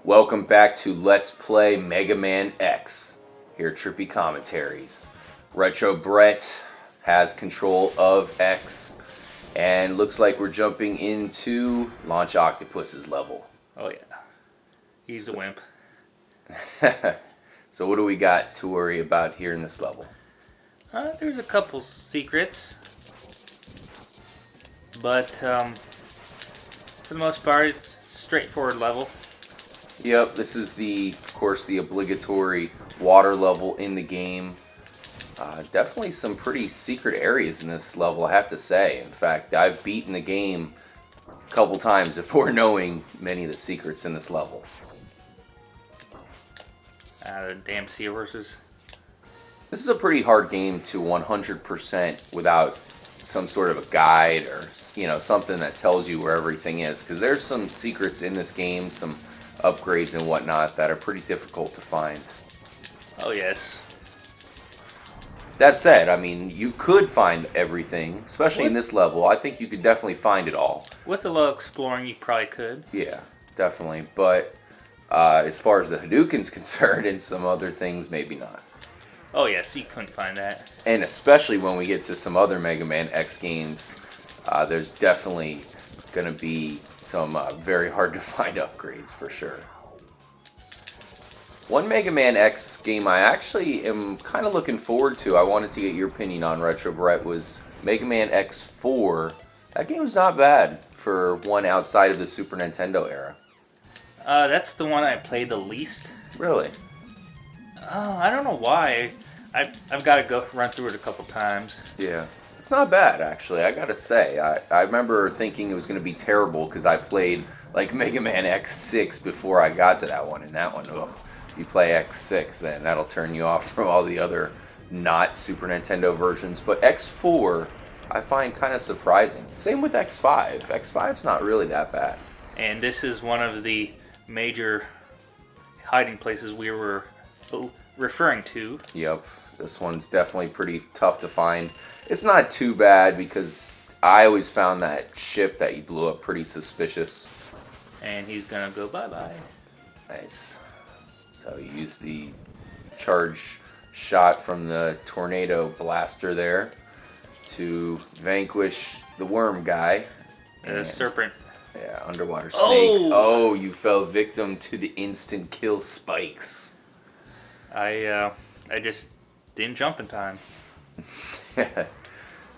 Welcome back to Let's Play Mega Man X. Here at Trippy Commentaries. Retro Brett has control of X, and looks like we're jumping into Launch Octopuses level. Oh yeah, he's a wimp. So what do we got to worry about here in this level? There's a couple secrets, but for the most part, it's a straightforward level. Yep, this is of course, the obligatory water level in the game. Definitely some pretty secret areas in this level, I have to say. In fact, I've beaten the game a couple times before knowing many of the secrets in this level. The damn seahorses. This is a pretty hard game to 100% without some sort of a guide or, something that tells you where everything is. Because there's some secrets in this game, some upgrades and whatnot that are pretty difficult to find. Oh yes. That said, I mean, you could find everything, especially in this level. I think you could definitely find it all. With a little exploring, you probably could. Yeah, definitely. But as far as the Hadouken's concerned and some other things, maybe not. Oh yes, you couldn't find that. And especially when we get to some other Mega Man X games, there's definitely going to be some very hard to find upgrades for sure. One Mega Man X game I actually am kind of looking forward to, I wanted to get your opinion on, Retro Brett, was Mega Man X4. That game was not bad for one outside of the Super Nintendo era. That's the one I played the least. Really? I don't know why. I've got to go run through it a couple times. Yeah. It's not bad, actually, I gotta say. I remember thinking it was going to be terrible because I played like Mega Man X6 before I got to that one, and that one, ugh. If you play X6, then that'll turn you off from all the other not Super Nintendo versions. But X4, I find kind of surprising. Same with X5. X5's not really that bad. And this is one of the major hiding places we were referring to. Yep, this one's definitely pretty tough to find. It's not too bad because I always found that ship that you blew up pretty suspicious. And he's gonna go bye-bye. Nice. So you use the charge shot from the tornado blaster there to vanquish the worm guy. The serpent. Yeah, underwater snake. Oh, you fell victim to the instant kill spikes. I just didn't jump in time.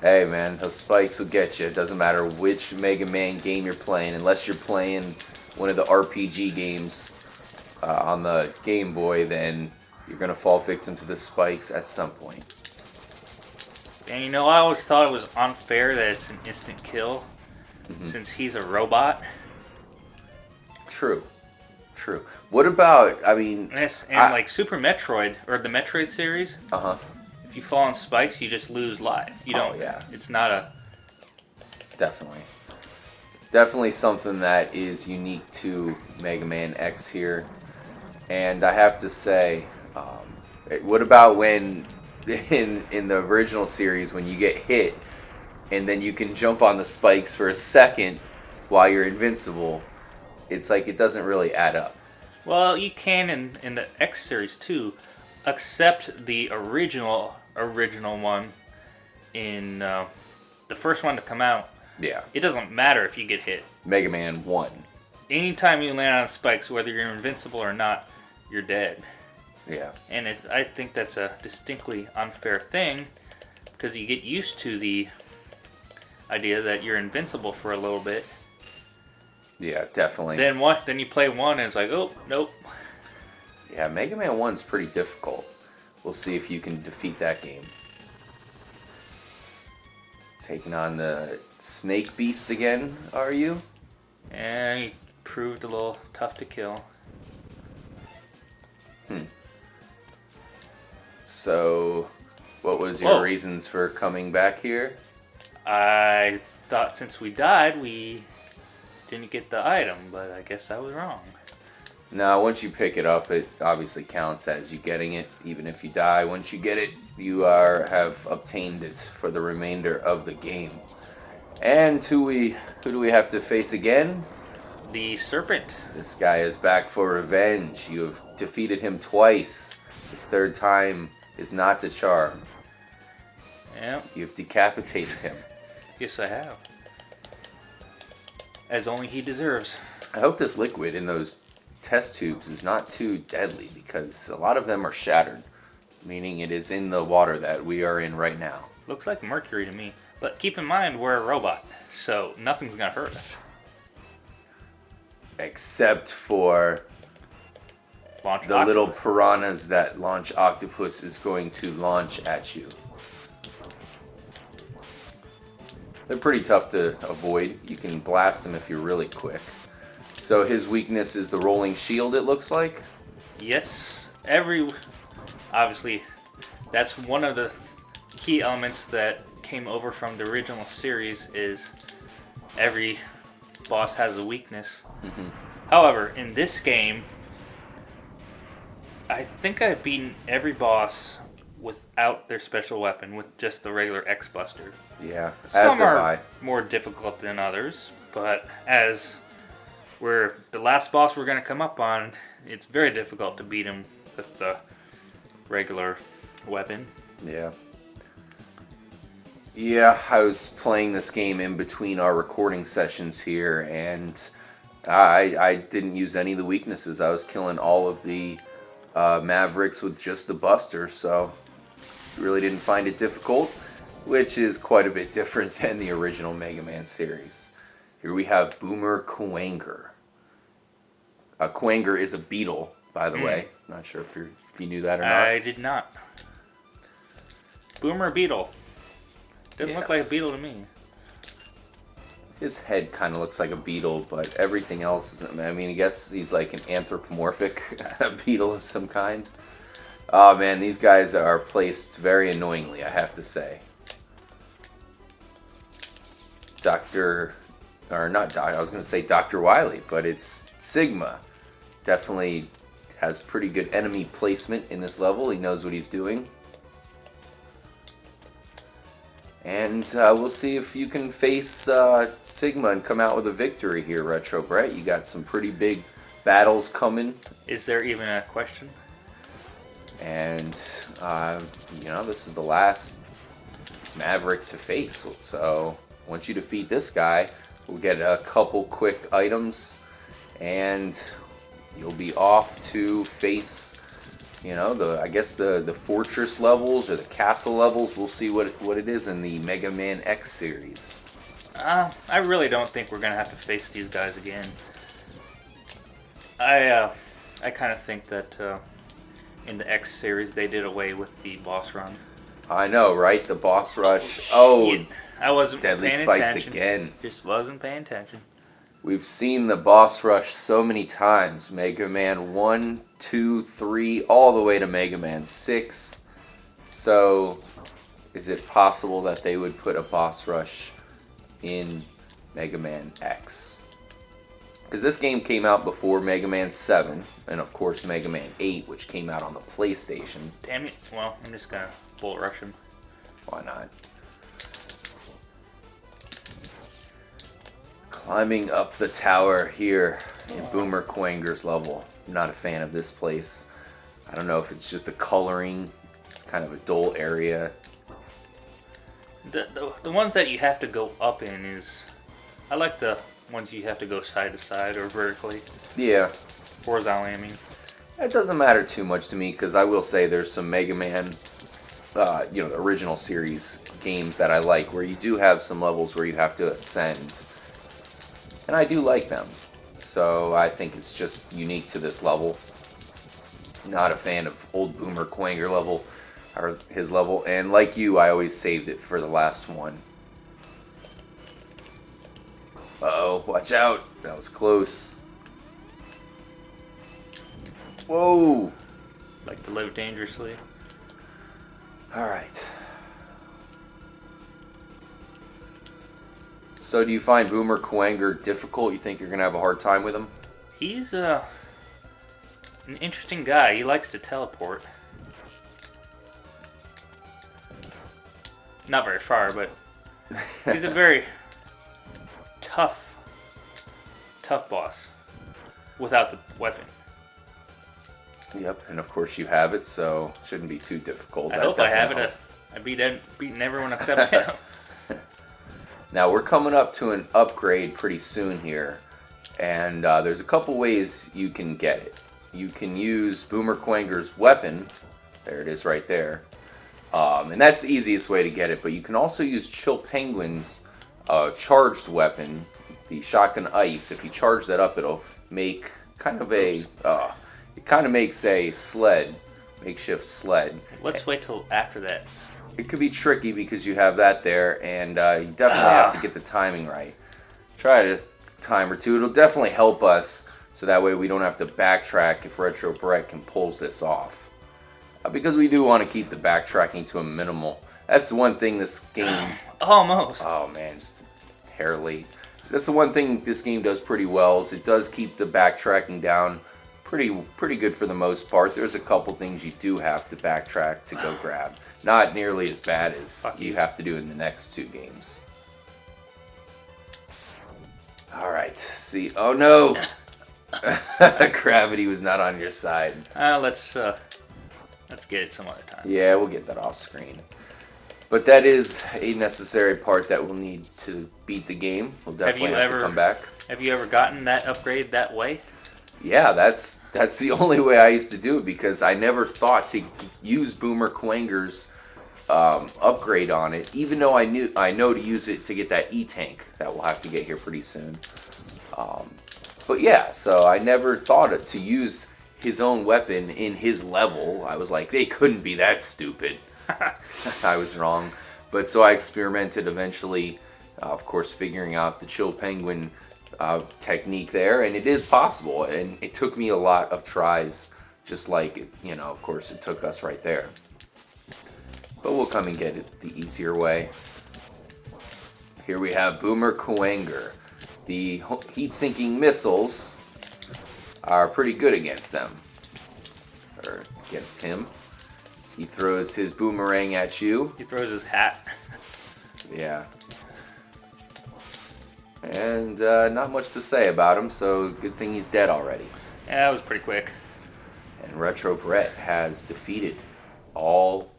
Hey man, those spikes will get you. It doesn't matter which Mega Man game you're playing, unless you're playing one of the RPG games on the Game Boy, then you're going to fall victim to the spikes at some point. And I always thought it was unfair that it's an instant kill, since he's a robot. True. What about, I mean... like Super Metroid, or the Metroid series, if you fall on spikes, you just lose life. You don't. Oh, yeah. It's not a... Definitely something that is unique to Mega Man X here. And I have to say, what about when, in the original series, when you get hit, and then you can jump on the spikes for a second while you're invincible? It's like it doesn't really add up. Well, you can in the X series too, except the original one in the first one to come out. Yeah. It doesn't matter if you get hit. Mega Man 1. Anytime you land on spikes, whether you're invincible or not, you're dead. Yeah. And I think that's a distinctly unfair thing, because you get used to the idea that you're invincible for a little bit. Yeah, definitely. Then you play one and it's like, oh, nope. Yeah, Mega Man 1's pretty difficult. We'll see if you can defeat that game. Taking on the Snake Beast again, are you? And he proved a little tough to kill. So, what was your reasons for coming back here? I thought since we died, we didn't get the item, but I guess I was wrong. No, once you pick it up, it obviously counts as you getting it. Even if you die, once you get it, you have obtained it for the remainder of the game. And who do we have to face again? The Serpent. This guy is back for revenge. You have defeated him twice. His third time is not the charm. Yeah. You've decapitated him. Yes, I have. As only he deserves. I hope this liquid in those test tubes is not too deadly because a lot of them are shattered, meaning it is in the water that we are in right now. Looks like mercury to me. But keep in mind, we're a robot, so nothing's going to hurt us. Except for Launch the octopus. little piranhas that Launch Octopus is going to launch at you. They're pretty tough to avoid. You can blast them if you're really quick. So his weakness is the rolling shield, it looks like? Yes. Obviously, that's one of the key elements that came over from the original series is every boss has a weakness. Mm-hmm. However, in this game, I think I've beaten every boss without their special weapon, with just the regular X-Buster. Yeah, Some as have are I. more difficult than others, but as we're the last boss we're going to come up on, it's very difficult to beat him with the regular weapon. Yeah. Yeah, I was playing this game in between our recording sessions here, and I didn't use any of the weaknesses. I was killing all of the Mavericks with just the Buster, so really didn't find it difficult, which is quite a bit different than the original Mega Man series. Here we have Boomer Quanger. Quanger is a beetle, by the way. Not sure if you knew that or not. I did not. Boomer Beetle. Doesn't look like a beetle to me. His head kind of looks like a beetle, but everything else, I mean, I guess he's like an anthropomorphic beetle of some kind. Oh man, these guys are placed very annoyingly, I have to say. I was going to say Dr. Wily, but it's Sigma. Definitely has pretty good enemy placement in this level. He knows what he's doing. And we'll see if you can face Sigma and come out with a victory here, Retro Brett. You got some pretty big battles coming. Is there even a question? And, this is the last Maverick to face. So once you defeat this guy, we'll get a couple quick items, and you'll be off to face, the fortress levels or the castle levels. We'll see what it is in the Mega Man X series. I really don't think we're gonna have to face these guys again. I kind of think that in the X series they did away with the boss run. I know, right? The boss rush. Oh, I wasn't Deadly paying Spikes attention. again. Just wasn't paying attention. We've seen the boss rush so many times. Mega Man 1, 2, 3, all the way to Mega Man 6. So, is it possible that they would put a boss rush in Mega Man X? Because this game came out before Mega Man 7, and of course Mega Man 8, which came out on the PlayStation. Damn it. Well, I'm just gonna bullet rush him. Why not? Climbing up the tower here in Boomer Quanger's level. I'm not a fan of this place. I don't know if it's just the coloring. It's kind of a dull area. The ones that you have to go up in is... I like the ones you have to go side to side or vertically. Yeah. Horizontally, I mean. It doesn't matter too much to me because I will say there's some Mega Man, the original series games that I like where you do have some levels where you have to ascend. And I do like them. So I think it's just unique to this level. Not a fan of old Boomer Quanger level, or his level. And like you, I always saved it for the last one. Uh-oh, watch out. That was close. Whoa. Like to live dangerously. Alright. So do you find Boomer Quanger difficult? You think you're going to have a hard time with him? He's an interesting guy. He likes to teleport. Not very far, but he's a very tough tough boss without the weapon. Yep, and of course you have it, so it shouldn't be too difficult. I hope I have it. I've beaten everyone except him. Now we're coming up to an upgrade pretty soon here, and there's a couple ways you can get it. You can use Boomer Quanger's weapon. There it is right there. And that's the easiest way to get it, but you can also use Chill Penguin's charged weapon, the Shotgun Ice. If you charge that up, it'll make kind of a... it kind of makes a sled, makeshift sled. Let's wait till after that. It could be tricky because you have that there, and you definitely have to get the timing right. Try it a time or two. It'll definitely help us, so that way we don't have to backtrack if Retro Brett can pull this off. Because we do want to keep the backtracking to a minimal. That's the one thing this game... Almost. Oh man, just hair late. That's the one thing this game does pretty well, is it does keep the backtracking down pretty good for the most part. There's a couple things you do have to backtrack to go grab. Not nearly as bad as you have to do in the next two games. Alright, see. Oh no! Gravity was not on your side. Let's get it some other time. Yeah, we'll get that off screen. But that is a necessary part that we'll need to beat the game. We'll definitely have to come back. Have you ever gotten that upgrade that way? Yeah, that's the only way I used to do it, because I never thought to use Boomer Quanger's upgrade on it, even though I know to use it to get that E-Tank that we'll have to get here pretty soon. But yeah, so I never thought to use his own weapon in his level. I was like, they couldn't be that stupid. I was wrong. But so I experimented eventually, of course, figuring out the Chill Penguin technique there, and it is possible, and it took me a lot of tries, just like, you know, of course it took us right there. But we'll come and get it the easier way. Here we have Boomer Quanger. The heat-sinking missiles are pretty good against them, or against him. He throws his boomerang at you. He throws his hat. Yeah. And not much to say about him, so good thing he's dead already. Yeah, that was pretty quick. And Retro Brett has defeated all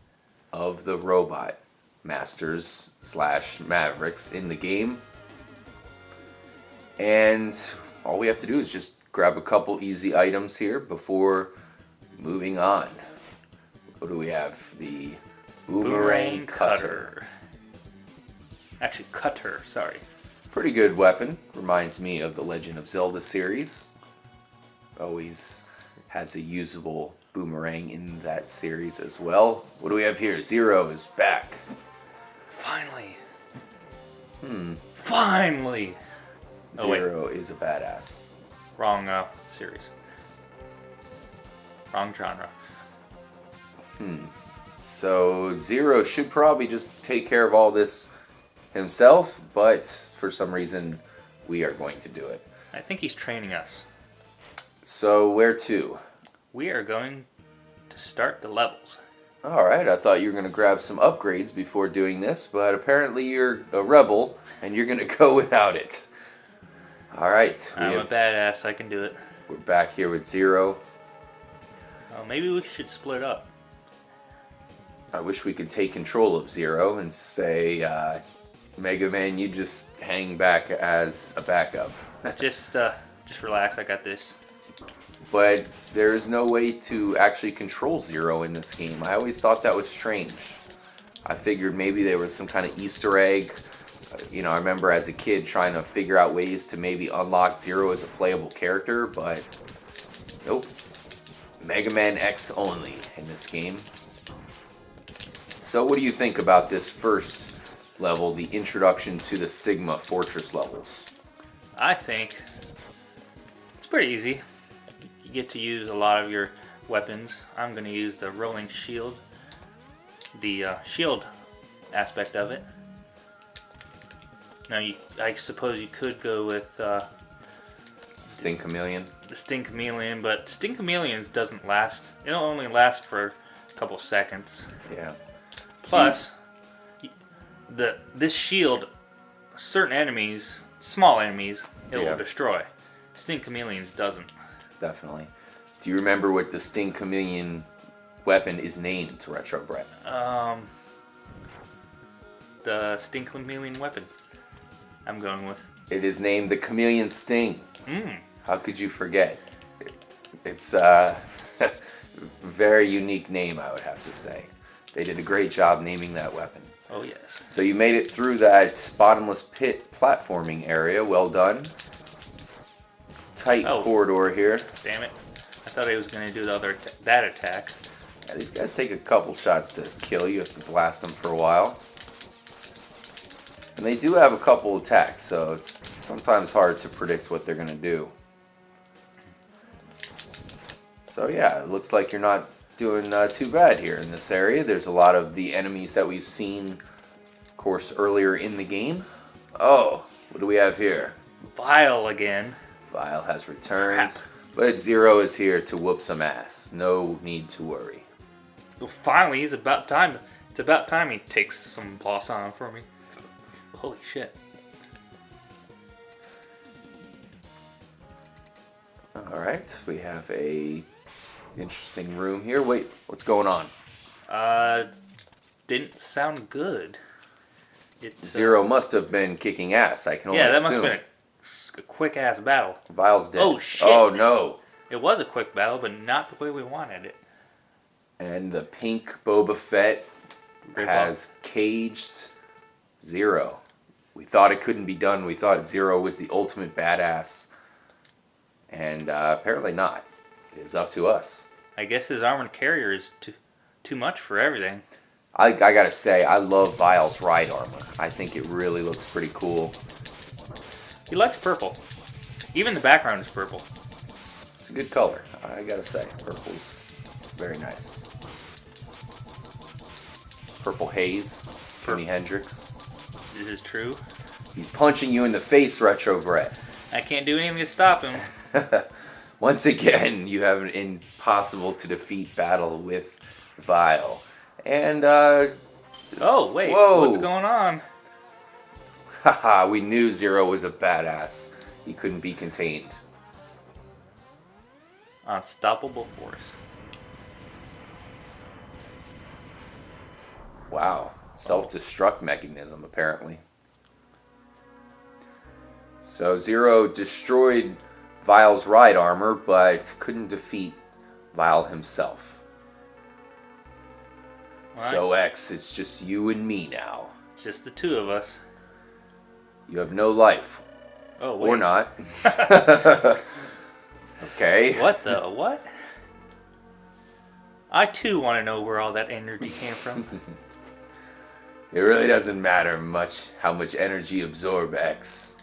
of the robot masters / Mavericks in the game. And all we have to do is just grab a couple easy items here before moving on. What do we have? The Boomerang Cutter. Actually, Cutter, sorry. Pretty good weapon. Reminds me of the Legend of Zelda series. Always has a usable boomerang in that series as well. What do we have here? Zero is back. Finally. Finally. Zero is a badass. Wrong series. Wrong genre. So Zero should probably just take care of all this himself, but for some reason we are going to do it. I think he's training us. So where to? We are going to start the levels. Alright, I thought you were going to grab some upgrades before doing this, but apparently you're a rebel and you're going to go without it. Alright. I'm a badass, I can do it. We're back here with Zero. Oh, maybe we should split up. I wish we could take control of Zero and say, Mega Man, you just hang back as a backup. Just relax, I got this. But there's no way to actually control Zero in this game. I always thought that was strange. I figured maybe there was some kind of Easter egg. You know, I remember as a kid trying to figure out ways to maybe unlock Zero as a playable character, but nope. Mega Man X only in this game. So what do you think about this first level, the introduction to the Sigma Fortress levels? I think it's pretty easy. You get to use a lot of your weapons. I'm going to use the rolling shield, the shield aspect of it. Now, I suppose you could go with Sting Chameleon. The Sting Chameleon, but Sting Chameleons doesn't last. It'll only last for a couple seconds. Yeah. Plus, this shield, certain enemies, small enemies, it will destroy. Sting Chameleons doesn't. Definitely. Do you remember what the Sting Chameleon weapon is named, Retro Brett? The Sting Chameleon weapon. I'm going with. It is named the Chameleon Sting. How could you forget? It's a very unique name, I would have to say. They did a great job naming that weapon. Oh, yes. So you made it through that bottomless pit platforming area. Well done. Tight corridor here. Damn it. I thought I was going to do that attack. Yeah, these guys take a couple shots to kill you. You have to blast them for a while. And they do have a couple attacks, so it's sometimes hard to predict what they're going to do. So yeah, it looks like you're not doing too bad here in this area. There's a lot of the enemies that we've seen, of course, earlier in the game. Oh, what do we have here? Vile again. Vile has returned, Crap. but Zero is here to whoop some ass. No need to worry. Well, finally, it's about time he takes some boss on for me. Holy shit. Alright, we have a interesting room here. Wait, what's going on? Didn't sound good. Zero must have been kicking ass, I can only assume. Yeah, that must have been a quick-ass battle. Vile's dead. Oh, shit. Oh, no. It was a quick battle, but not the way we wanted it. And the pink Boba Fett has caged Zero. We thought it couldn't be done. We thought Zero was the ultimate badass. And apparently not. It is up to us. I guess his armored carrier is too much for everything. I gotta say, I love Vile's ride armor. I think it really looks pretty cool. He likes purple. Even the background is purple. It's a good color, I gotta say. Purple's very nice. Purple haze, Jimi Hendrix. This is true. He's punching you in the face, Retro Brett. I can't do anything to stop him. Once again, you have an impossible to defeat battle with Vile. And, oh, wait, whoa. What's going on? Haha, we knew Zero was a badass. He couldn't be contained. Unstoppable force. Wow. Self-destruct mechanism, apparently. So Zero destroyed Vile's ride armor, but couldn't defeat Vile himself. Right. So X, it's just you and me now. Just the two of us. You have no life. Oh, wait. Or not. Okay. What the? What? I too want to know where all that energy came from. It really doesn't matter much how much energy you absorb, X.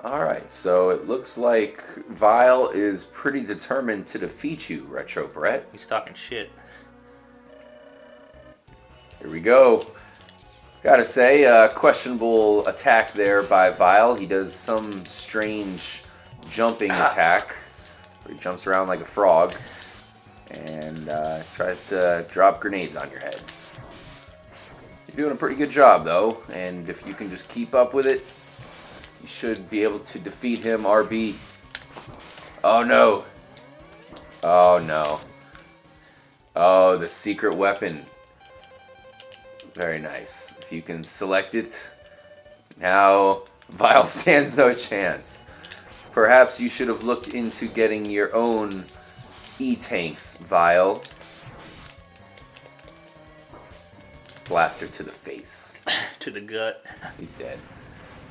Alright, so it looks like Vile is pretty determined to defeat you, Retro Brett. He's talking shit. Here we go. Gotta say, questionable attack there by Vile. He does some strange jumping attack where he jumps around like a frog and tries to drop grenades on your head. You're doing a pretty good job, though, and if you can just keep up with it, you should be able to defeat him, RB. Oh, no. Oh, no. Oh, the secret weapon. Very nice. If you can select it, now Vile stands no chance. Perhaps you should have looked into getting your own E-tanks, Vile. Blaster to the face. To the gut. He's dead.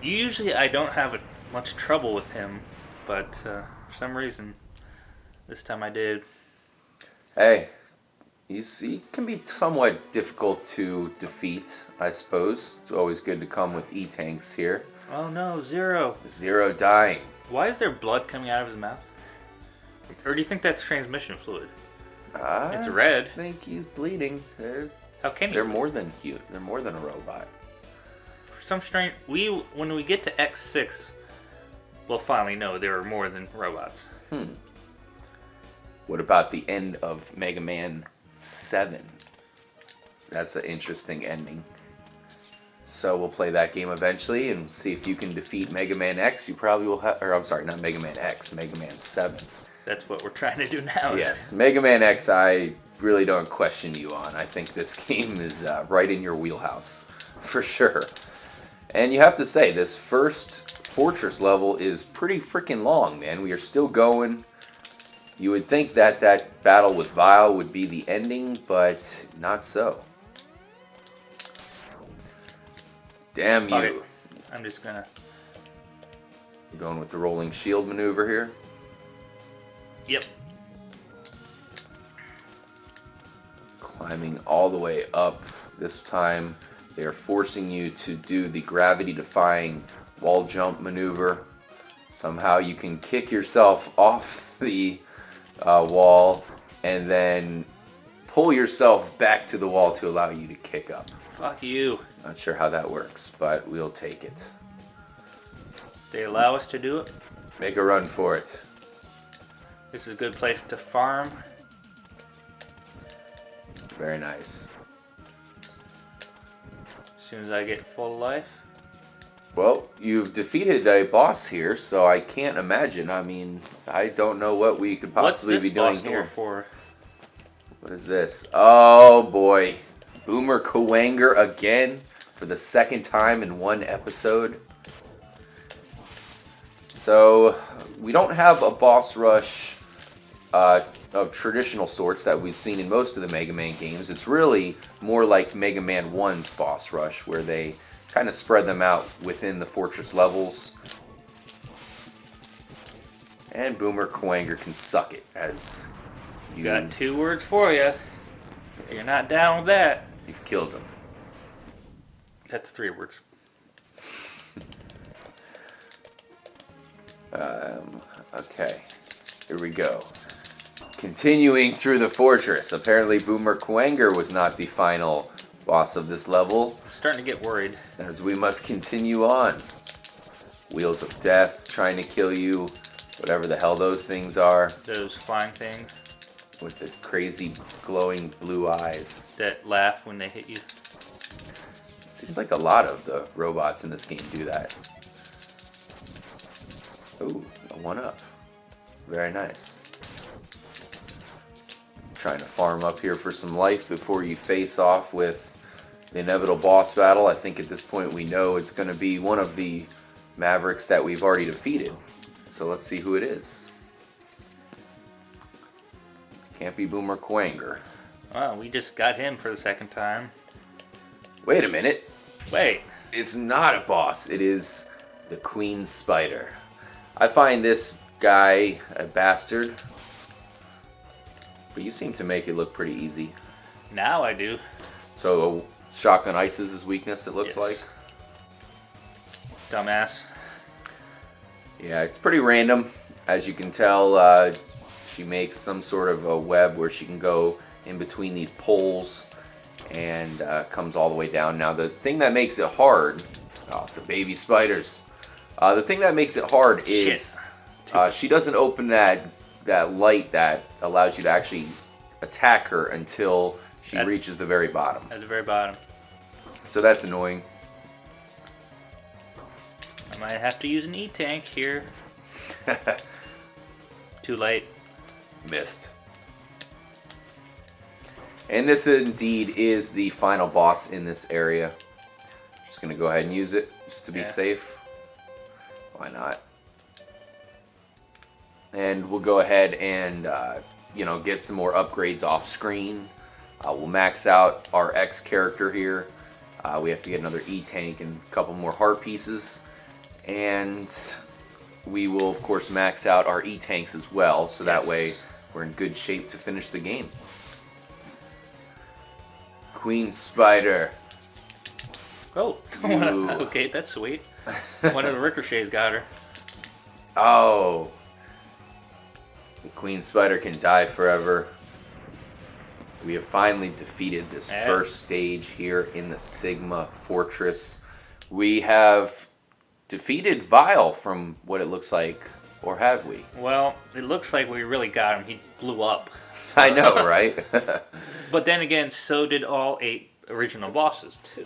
Usually I don't have much trouble with him, but for some reason, this time I did. Hey, he can be somewhat difficult to defeat, I suppose. It's always good to come with E-tanks here. Oh no, Zero. Zero dying. Why is there blood coming out of his mouth? Or do you think that's transmission fluid? It's red. I think he's bleeding. How can he? They're more than human. They're more than a robot. For some strange... When we get to X6, we'll finally know there are more than robots. What about the end of Mega Man 7? That's an interesting ending. So we'll play that game eventually and see if you can defeat Mega Man X. You probably will have, or I'm sorry, not Mega Man X, Mega Man 7. That's what we're trying to do now. Yes, Mega Man X I really don't question you on. I think this game is right in your wheelhouse, for sure. And you have to say, this first Fortress level is pretty freaking long, man. We are still going. You would think that that battle with Vile would be the ending, but not so. Damn Fuck you. it. I'm just gonna... Going with the rolling shield maneuver here. Yep. Climbing all the way up. This time they are forcing you to do the gravity-defying wall jump maneuver. Somehow you can kick yourself off the wall and then pull yourself back to the wall to allow you to kick up. Fuck you. Not sure how that works, but we'll take it. They allow us to do it. Make a run for it. This is a good place to farm. Very nice. As soon as I get full life. Well, you've defeated a boss here, so I can't imagine. I mean, I don't know what we could possibly be doing here. What's this boss door for? What is this? Oh boy. Boomer Kuwanger again for the second time in one episode. So, we don't have a boss rush of traditional sorts that we've seen in most of the Mega Man games. It's really more like Mega Man 1's boss rush, where they kind of spread them out within the Fortress levels. And Boomer Kuwanger can suck it, as you... Got 2 words for you. If you're not down with that. You've killed him. That's 3 words. Okay, here we go. Continuing through the fortress. Apparently Boomer Kuwanger was not the final boss of this level, Starting to get worried. as we must continue on. Wheels of Death trying to kill you, whatever the hell those things are, Those flying things with the crazy glowing blue eyes. that laugh when they hit you. It seems like a lot of the robots in this game do that. Ooh, a 1-up. Very nice. Trying to farm up here for some life before you face off with the inevitable boss battle. I think at this point we know it's going to be one of the Mavericks that we've already defeated. So let's see who it is. Can't be Boomer Kuwanger. Well, we just got him for the second time. Wait a minute. Wait. It's not a boss. It is the Queen Spider. I find this guy a bastard. But you seem to make it look pretty easy. Now I do. So Shotgun Ice is his weakness, it looks Yes. like. Dumbass. Yeah, it's pretty random. As you can tell, she makes some sort of a web where she can go in between these poles and comes all the way down. Now, the thing that makes it hard... Oh, the baby spiders. The thing that makes it hard is she doesn't open that light that allows you to actually attack her until she reaches the very bottom. At the very bottom. So that's annoying. I might have to use an E-tank here. Too late. Missed. And this indeed is the final boss in this area. Just going to go ahead and use it just to be safe. Why not? And we'll go ahead and get some more upgrades off screen. We'll max out our X character here. We have to get another E-tank and a couple more heart pieces. And we will, of course, max out our E-tanks as well, so that way we're in good shape to finish the game. Queen Spider. Oh, okay, that's sweet. One of the ricochets got her. Oh. The Queen Spider can die forever. We have finally defeated this first stage here in the Sigma Fortress. We have defeated Vile from what it looks like, or have we? Well, it looks like we really got him. He blew up. I know, right? But then again, so did all 8 original bosses, too.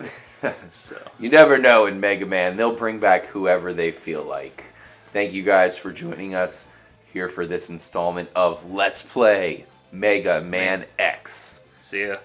So You never know in Mega Man. They'll bring back whoever they feel like. Thank you guys for joining us here for this installment of Let's Play Mega Man X. see ya.